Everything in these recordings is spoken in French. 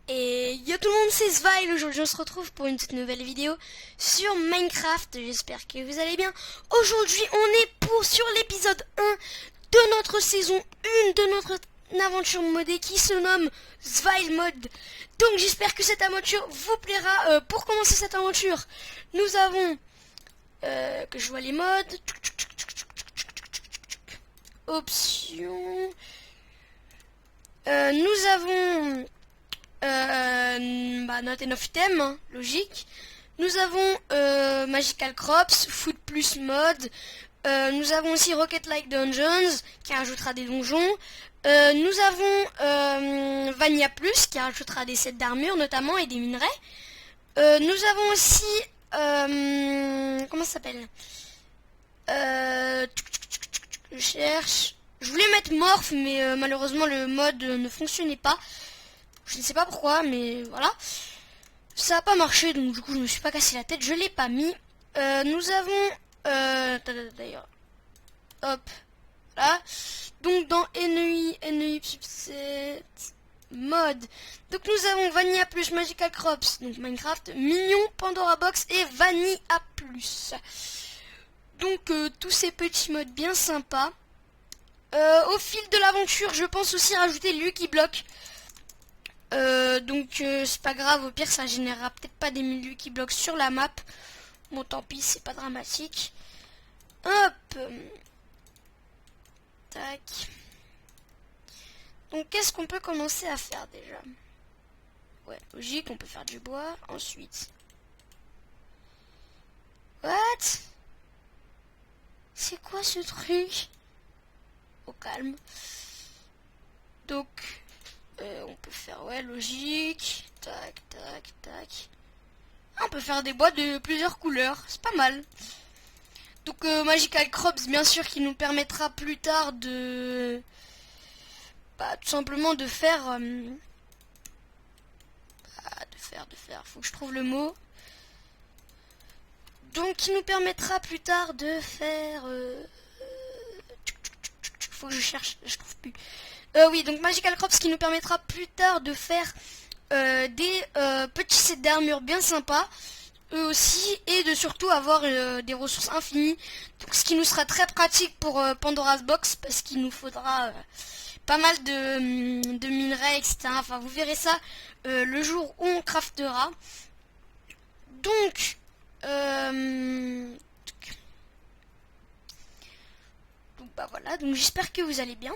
Et yo tout le monde, c'est Svile. Aujourd'hui on se retrouve pour une toute nouvelle vidéo sur Minecraft. J'espère que vous allez bien. Aujourd'hui on est sur l'épisode 1 de notre saison 1 de notre aventure modée qui se nomme Svile Mode. Donc j'espère que cette aventure vous plaira. Pour commencer cette aventure, nous avons que je vois les modes. Options. Nous avons not enough item, hein, logique. Nous avons Magical Crops, Food Plus Mode. Nous avons aussi Rocket Like Dungeons qui rajoutera des donjons. Nous avons Vanilla Plus qui rajoutera des sets d'armure notamment et des minerais. Nous avons aussi comment ça s'appelle, je cherche. Je voulais mettre Morph mais malheureusement le mode ne fonctionnait pas. Je ne sais pas pourquoi, mais voilà. Ça n'a pas marché, donc du coup je me suis pas cassé la tête, je l'ai pas mis. Nous avons d'ailleurs, hop, là. Donc dans NEI Subset mode, donc nous avons Vanilla Plus, Magical Crops, donc Minecraft, Mignon, Pandora Box et Vanilla Plus. Donc tous ces petits modes bien sympas. Au fil de l'aventure, je pense aussi rajouter Lucky Block. Donc c'est pas grave, au pire ça générera peut-être pas des milieux qui bloquent sur la map. Bon tant pis, c'est pas dramatique. Hop. Tac. Donc qu'est-ce qu'on peut commencer à faire déjà? Ouais, logique, on peut faire du bois. Ensuite. What? C'est quoi ce truc? Au calme. Donc on peut faire, ouais, logique. Tac, tac, tac. Ah, on peut faire des bois de plusieurs couleurs. C'est pas mal. Donc Magical Crops, bien sûr, qui nous permettra plus tard de... tout simplement de faire... de faire... Faut que je trouve le mot. Donc qui nous permettra plus tard de faire... faut que je cherche, je trouve plus. Oui, donc Magical Crops qui nous permettra plus tard de faire des petits sets d'armure bien sympas, eux aussi, et de surtout avoir des ressources infinies. Donc ce qui nous sera très pratique pour Pandora's Box, parce qu'il nous faudra pas mal de minerais, etc. Enfin, vous verrez ça le jour où on craftera. Donc, voilà, donc j'espère que vous allez bien.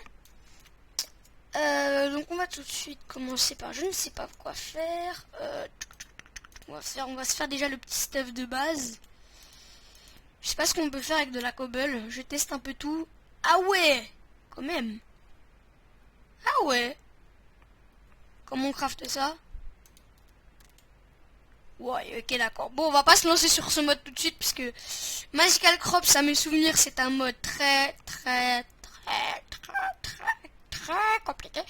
Donc on va tout de suite commencer par je ne sais pas quoi faire. On va se faire déjà le petit stuff de base. Je sais pas ce qu'on peut faire avec de la cobble. Je teste un peu tout. Ah ouais, quand même. Ah ouais. Comment on crafte ça? Ouais, ok, d'accord. Bon, on va pas se lancer sur ce mode tout de suite puisque Magical Crops, à mes souvenirs, c'est un mode très compliqué.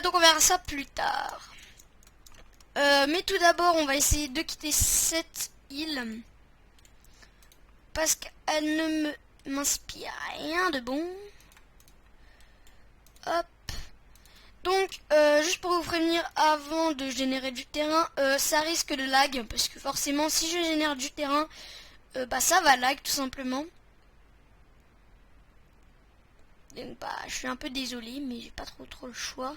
Donc on verra ça plus tard. Mais tout d'abord, on va essayer de quitter cette île parce qu'elle ne m'inspire rien de bon. Hop. Donc, juste pour vous prévenir, avant de générer du terrain, ça risque de lag parce que forcément, si je génère du terrain, ça va lag tout simplement. Donc, je suis un peu désolé, mais j'ai pas trop le choix.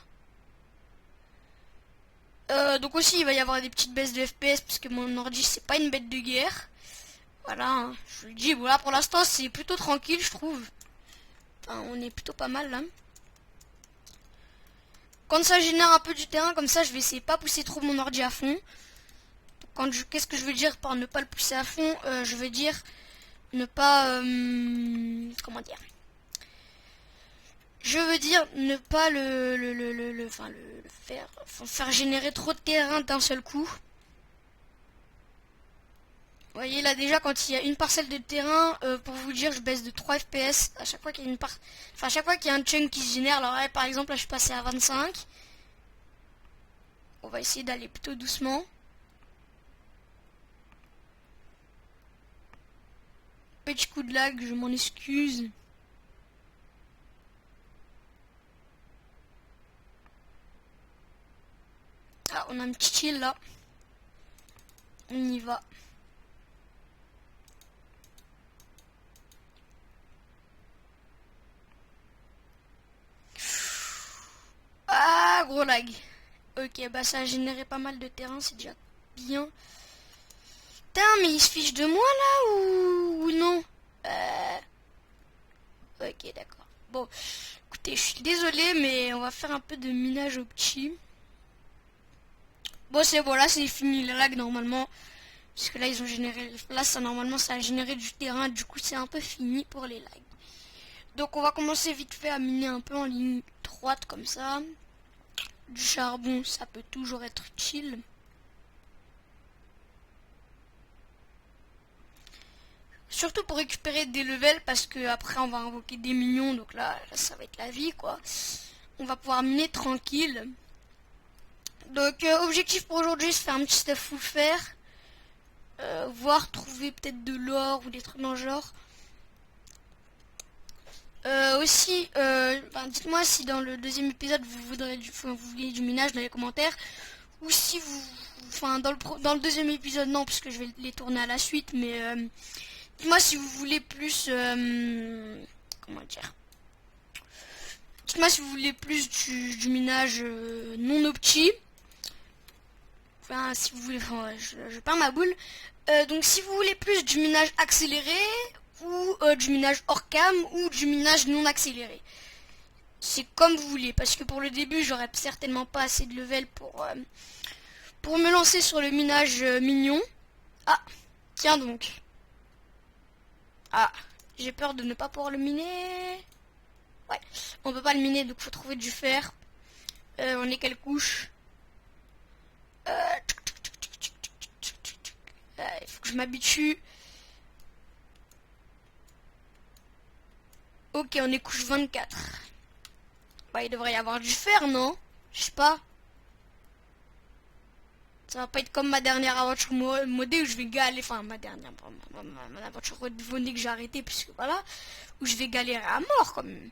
Donc aussi il va y avoir des petites baisses de FPS parce que mon ordi c'est pas une bête de guerre. Voilà, hein, je vous le dis, voilà, pour l'instant c'est plutôt tranquille je trouve. Enfin, on est plutôt pas mal là. Quand ça génère un peu du terrain comme ça, je vais essayer de pas pousser trop mon ordi à fond. Qu'est-ce que je veux dire par ne pas le pousser à fond? Je veux dire ne pas comment dire? Je veux dire ne pas le faire générer trop de terrain d'un seul coup. Vous voyez là déjà quand il y a une parcelle de terrain, pour vous dire, je baisse de 3 FPS à chaque fois qu'il y a à chaque fois qu'il y a un chunk qui se génère. Alors là, par exemple là je suis passé à 25. On va essayer d'aller plutôt doucement. Petit coup de lag, je m'en excuse. on a un petit île là. On y va. Ah, gros lag. Ok, bah ça a généré pas mal de terrain, c'est déjà bien. Putain, mais il se fiche de moi là ou non? Ok, d'accord. Bon, écoutez, je suis désolé, mais on va faire un peu de minage au petit. Bon, c'est bon, là c'est fini les lags normalement. Parce que là ils ont généré. Là ça normalement ça a généré du terrain, du coup c'est un peu fini pour les lags. Donc on va commencer vite fait à miner un peu en ligne droite comme ça. Du charbon, ça peut toujours être utile. Surtout pour récupérer des levels parce que après on va invoquer des minions, donc là ça va être la vie quoi. On va pouvoir miner tranquille. Donc objectif pour aujourd'hui c'est faire un petit stuff full fer. Voir trouver peut-être de l'or ou des trucs dans le genre. Aussi, dites-moi si dans le deuxième épisode vous voulez du minage dans les commentaires, ou si dans le deuxième épisode non, puisque je vais les tourner à la suite, mais dites-moi si vous voulez plus, comment dire, dites-moi si vous voulez plus du minage non opti. Enfin, si vous voulez, je perds ma boule. Donc si vous voulez plus du minage accéléré ou du minage hors cam ou du minage non accéléré. C'est comme vous voulez, parce que pour le début, j'aurais certainement pas assez de level pour me lancer sur le minage mignon. Ah, tiens donc. Ah, j'ai peur de ne pas pouvoir le miner. Ouais, on peut pas le miner, donc faut trouver du fer. On est quelle couche? Il faut que je m'habitue. Ok, on est couche 24. Bah, il devrait y avoir du fer, non? Je sais pas. Ça va pas être comme ma dernière aventure modée où je vais galérer. Enfin, ma dernière. Ma aventure modée que j'ai arrêtée, puisque voilà. Où je vais galérer à mort, quand même.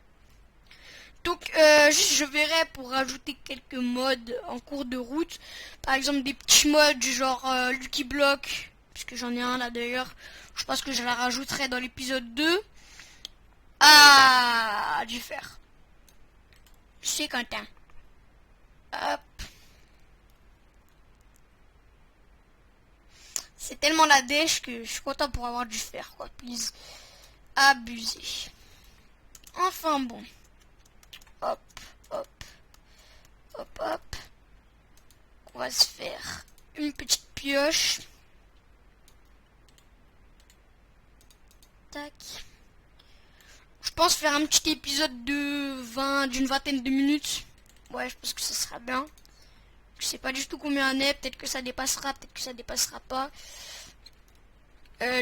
Donc, juste, je verrai pour rajouter quelques mods en cours de route. Par exemple, des petits mods du genre Lucky Block. Puisque j'en ai un là d'ailleurs. Je pense que je la rajouterai dans l'épisode 2. Ah, du fer. C'est Quentin. Hop. C'est tellement la dèche que je suis content pour avoir du fer, quoi. Please. Abusé. Enfin bon. Hop, hop. Hop, hop. On va se faire une petite pioche. Tac. Je pense faire un petit épisode d'une vingtaine de minutes. Ouais, je pense que ça sera bien. Je sais pas du tout combien on est. Peut-être que ça dépassera, peut-être que ça dépassera pas.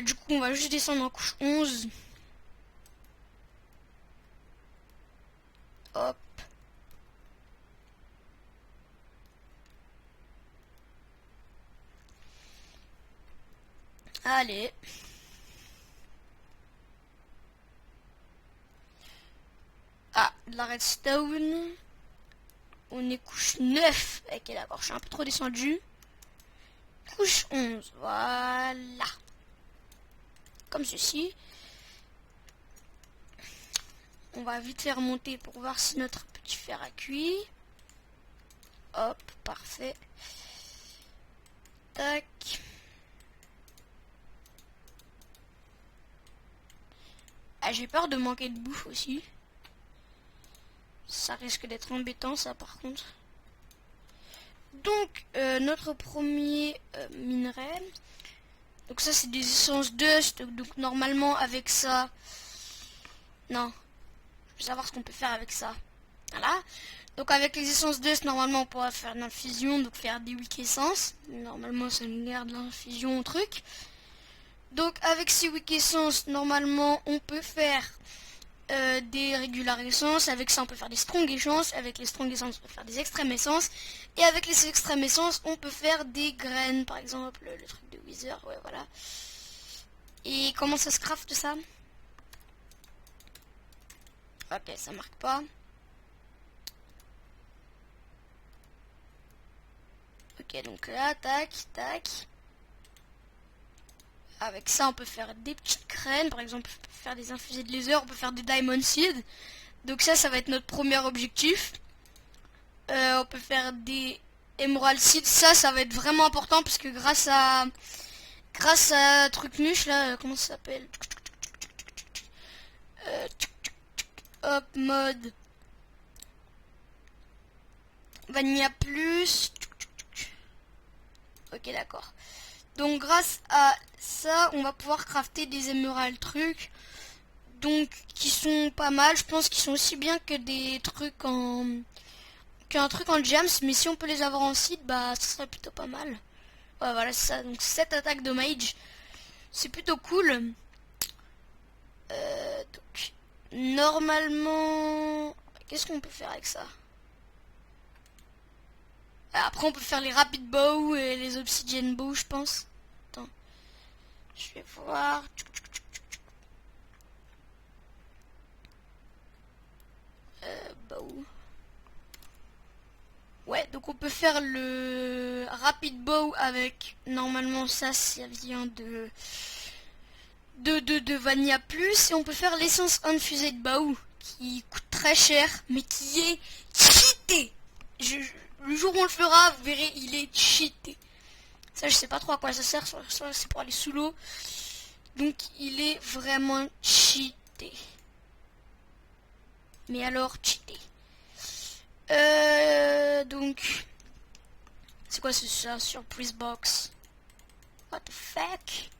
Du coup, on va juste descendre en couche 11. Hop. Allez. Ah, de la redstone. On est couche 9. Ok, d'accord, je suis un peu trop descendu. Couche 11, voilà. Comme ceci. On va vite faire monter pour voir si notre petit fer a cuit. Hop, parfait. Tac. Ah, j'ai peur de manquer de bouffe aussi. Ça risque d'être embêtant ça par contre. Donc notre premier minerai. Donc ça c'est des essences dust. Donc normalement avec ça. Non. Je veux savoir ce qu'on peut faire avec ça. Voilà. Donc avec les essences dust normalement on pourra faire de l'infusion. Donc faire des weak essences. Normalement ça nous garde l'infusion au truc. Donc avec ces weak essences normalement on peut faire des régular essences, avec ça on peut faire des strong essences, avec les strong essences on peut faire des extrêmes essences, et avec les extrêmes essences on peut faire des graines, par exemple le truc de Wither, ouais voilà. Et comment ça se craft ça? Ok, ça marque pas. Ok, donc là, tac, tac. Avec ça, on peut faire des petites graines. Par exemple, on peut faire des infusés de laser, on peut faire des diamond seeds. Donc ça va être notre premier objectif. On peut faire des emerald seeds. Ça va être vraiment important parce que grâce à truc nuche là, comment ça s'appelle? Hop, mode Vanilla Plus. Ok, d'accord. Donc grâce à ça, on va pouvoir crafter des émeraudes trucs. Donc qui sont pas mal. Je pense qu'ils sont aussi bien que des trucs en... qu'un truc en gems. Mais si on peut les avoir en seed, bah ça serait plutôt pas mal. Ouais, voilà, c'est ça. Donc 7 attaques de mage. C'est plutôt cool. Donc normalement... Qu'est-ce qu'on peut faire avec ça? Après on peut faire les rapid bow et les obsidian bow, je pense. Attends. Je vais voir. Bow. Ouais, donc on peut faire le rapid bow avec... Normalement ça vient de Vanilla Plus. Et on peut faire l'essence infused bow qui coûte très cher mais qui est cheaté. Le jour où on le fera, vous verrez, il est cheaté. Ça, je sais pas trop à quoi ça sert. Soit c'est pour aller sous l'eau. Donc, il est vraiment cheaté. Mais alors, cheaté. Donc, c'est quoi ça? Surprise box. What the fuck?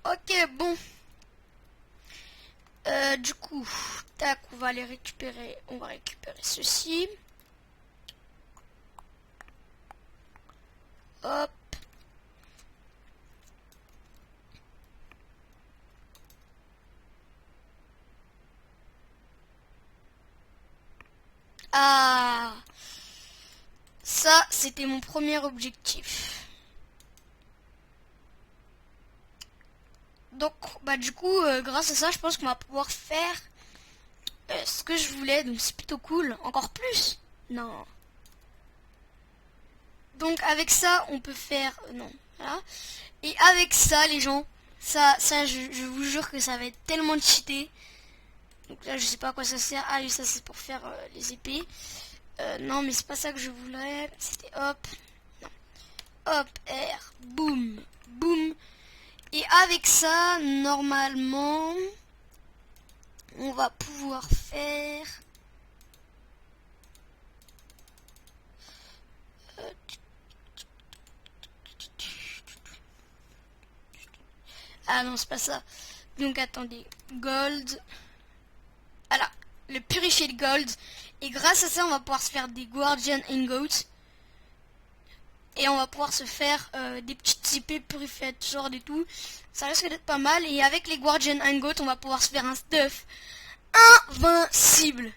Ok, bon. Du coup, tac, on va aller récupérer. On va récupérer ceci. Hop. Ah, ça, c'était mon premier objectif. Donc, bah du coup, grâce à ça, je pense qu'on va pouvoir faire ce que je voulais. Donc, c'est plutôt cool. Encore plus? Non. Donc, avec ça, on peut faire... non, voilà. Et avec ça, les gens, ça je vous jure que ça va être tellement cheaté. Donc là, je sais pas à quoi ça sert. Ah oui, ça, c'est pour faire les épées. Non, mais c'est pas ça que je voulais. C'était hop. Non. Hop, R. Boum. Boum. Et avec ça, normalement, on va pouvoir faire... Ah non, c'est pas ça. Donc attendez. Gold. Voilà. Le purifier de gold. Et grâce à ça, on va pouvoir se faire des guardian ingots. Et on va pouvoir se faire des petites épées purifiées de sword et tout. Ça risque d'être pas mal. Et avec les guardian ingots, on va pouvoir se faire un stuff invincible.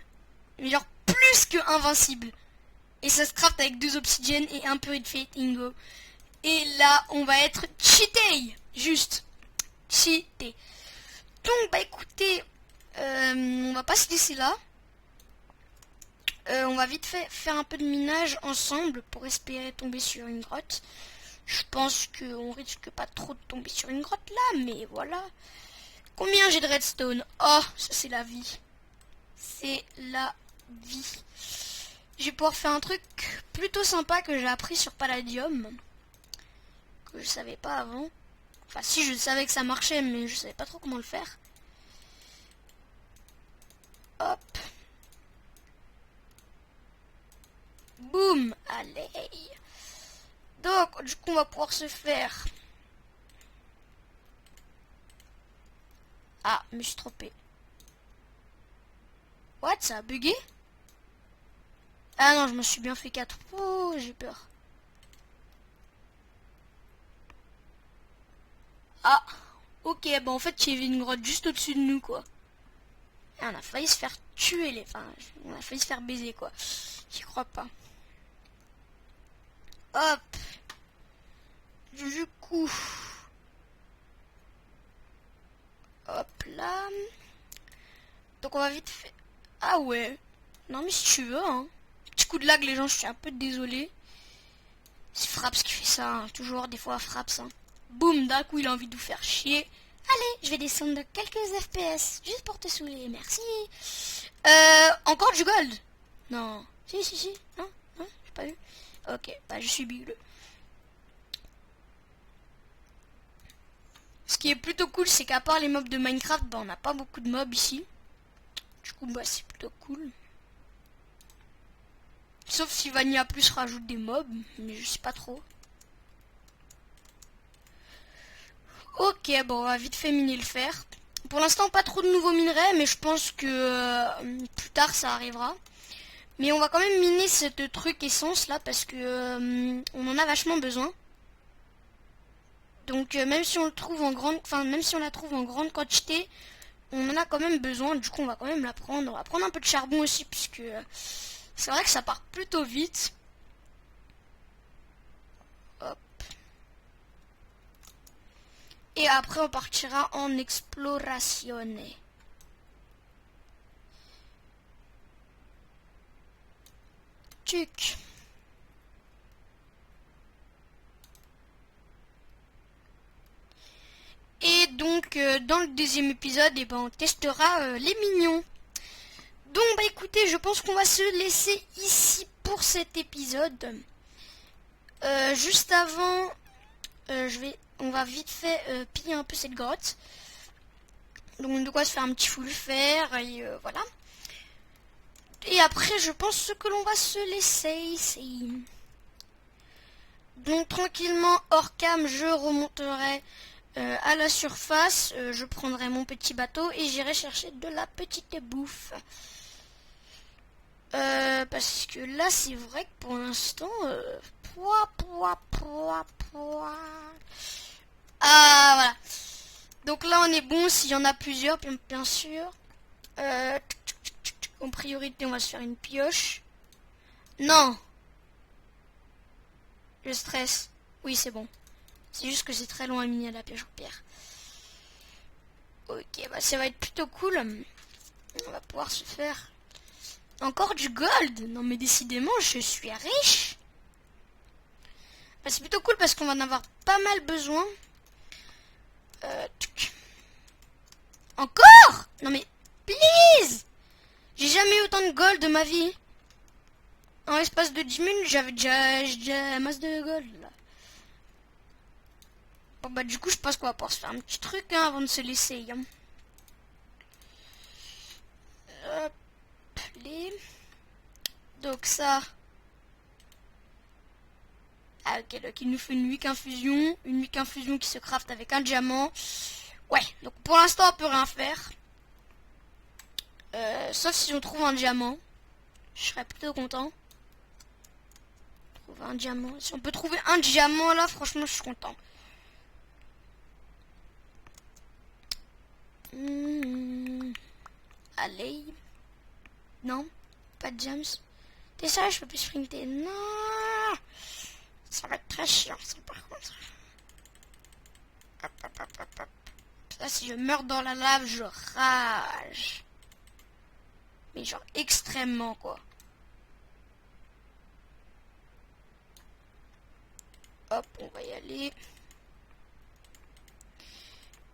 Mais genre plus que invincible. Et ça se craft avec 2 obsidiennes et un purified ingot. Et là, on va être cheaté. Juste cheaté. Donc, bah écoutez, on va pas se laisser là. On va vite fait faire un peu de minage ensemble pour espérer tomber sur une grotte. Je pense qu'on risque pas trop de tomber sur une grotte là, mais voilà. Combien j'ai de redstone? Oh, ça c'est la vie. C'est la vie. Je vais pouvoir faire un truc plutôt sympa que j'ai appris sur Palladium. Que je savais pas avant. Enfin si, je savais que ça marchait, mais je savais pas trop comment le faire. Hop. Boum. Allez. Donc, du coup, on va pouvoir se faire... Ah, je me suis trompé. What? Ça a bugué? Ah non, je me suis bien fait 4. Oh, j'ai peur. Ah, ok, bon en fait il y avait une grotte juste au-dessus de nous quoi. Et on a failli se faire tuer les... Enfin, on a failli se faire baiser quoi. J'y crois pas. Hop. Du coup... Hop là. Donc on va vite faire... Ah ouais. Non mais si tu veux hein. petit coup de lag, les gens, je suis un peu désolé. C'est Fraps qui fait ça, hein. Toujours des fois Fraps. Hein. Boum, d'un coup il a envie de vous faire chier. Allez, je vais descendre de quelques FPS, juste pour te saouler, merci. Encore du gold? Non. Si. Non, j'ai pas vu. Ok, bah je suis bigleux. Ce qui est plutôt cool, c'est qu'à part les mobs de Minecraft, bah on n'a pas beaucoup de mobs ici. Du coup, bah c'est plutôt cool. Sauf si Vanilla Plus rajoute des mobs, mais je sais pas trop. Ok, bon, on va vite fait miner le fer. Pour l'instant, pas trop de nouveaux minerais, mais je pense que plus tard, ça arrivera. Mais on va quand même miner cette truc essence là, parce que on en a vachement besoin. Donc même si on le trouve en grande, même si on la trouve en grande quantité, on en a quand même besoin. Du coup, on va quand même la prendre. On va prendre un peu de charbon aussi, puisque c'est vrai que ça part plutôt vite. Hop. Et après, on partira en exploration. Tuc. Et donc, dans le deuxième épisode, eh ben, on testera les mignons. Donc, bah écoutez, je pense qu'on va se laisser ici pour cet épisode. Juste avant, on va vite fait piller un peu cette grotte. Donc, de quoi se faire un petit full fer, et voilà. Et après, je pense que l'on va se laisser ici. Donc, tranquillement, hors cam, je remonterai à la surface. Je prendrai mon petit bateau et j'irai chercher de la petite bouffe. Parce que là, c'est vrai que pour l'instant... Ah, voilà. Donc là, on est bon s'il y en a plusieurs, bien sûr. En priorité, on va se faire une pioche. Non. Je stresse. Oui, c'est bon. C'est juste que c'est très long à miner la pioche en pierre. Ok, bah ça va être plutôt cool. On va pouvoir se faire... Encore du gold. Non mais décidément, je suis riche. Bah, c'est plutôt cool parce qu'on va en avoir pas mal besoin. Encore? Non mais, please. J'ai jamais eu autant de gold de ma vie. En l'espace de 10 minutes, j'ai déjà masse de gold là. Bon bah du coup, je pense qu'on va pouvoir se faire un petit truc hein, avant de se laisser. Hein. Hop, donc ça... Ah ok, donc il nous faut une weak infusion. Une weak infusion qui se craft avec un diamant. Ouais, donc pour l'instant on peut rien faire. Sauf si on trouve un diamant. Je serais plutôt content. Trouver un diamant. Si on peut trouver un diamant là, franchement je suis content. Allez. Non, pas de gems. T'es sérieux, je peux plus sprinter. Non. Ça va être très chiant, ça, par contre. Hop. Là, si je meurs dans la lave, je rage. Mais genre, extrêmement, quoi. Hop, on va y aller.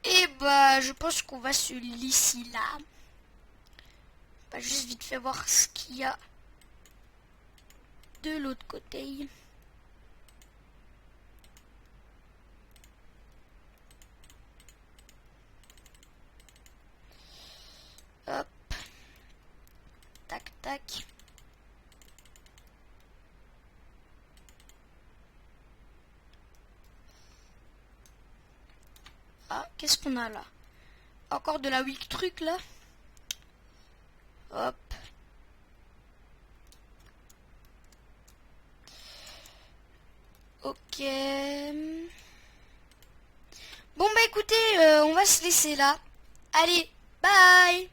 Et bah, je pense qu'on va se lisser là. On va juste vite fait voir ce qu'il y a de l'autre côté. Hop. Tac. Ah, qu'est-ce qu'on a là? Encore de la weak truc là. Hop. Ok. Bon bah écoutez, on va se laisser là. Allez, bye.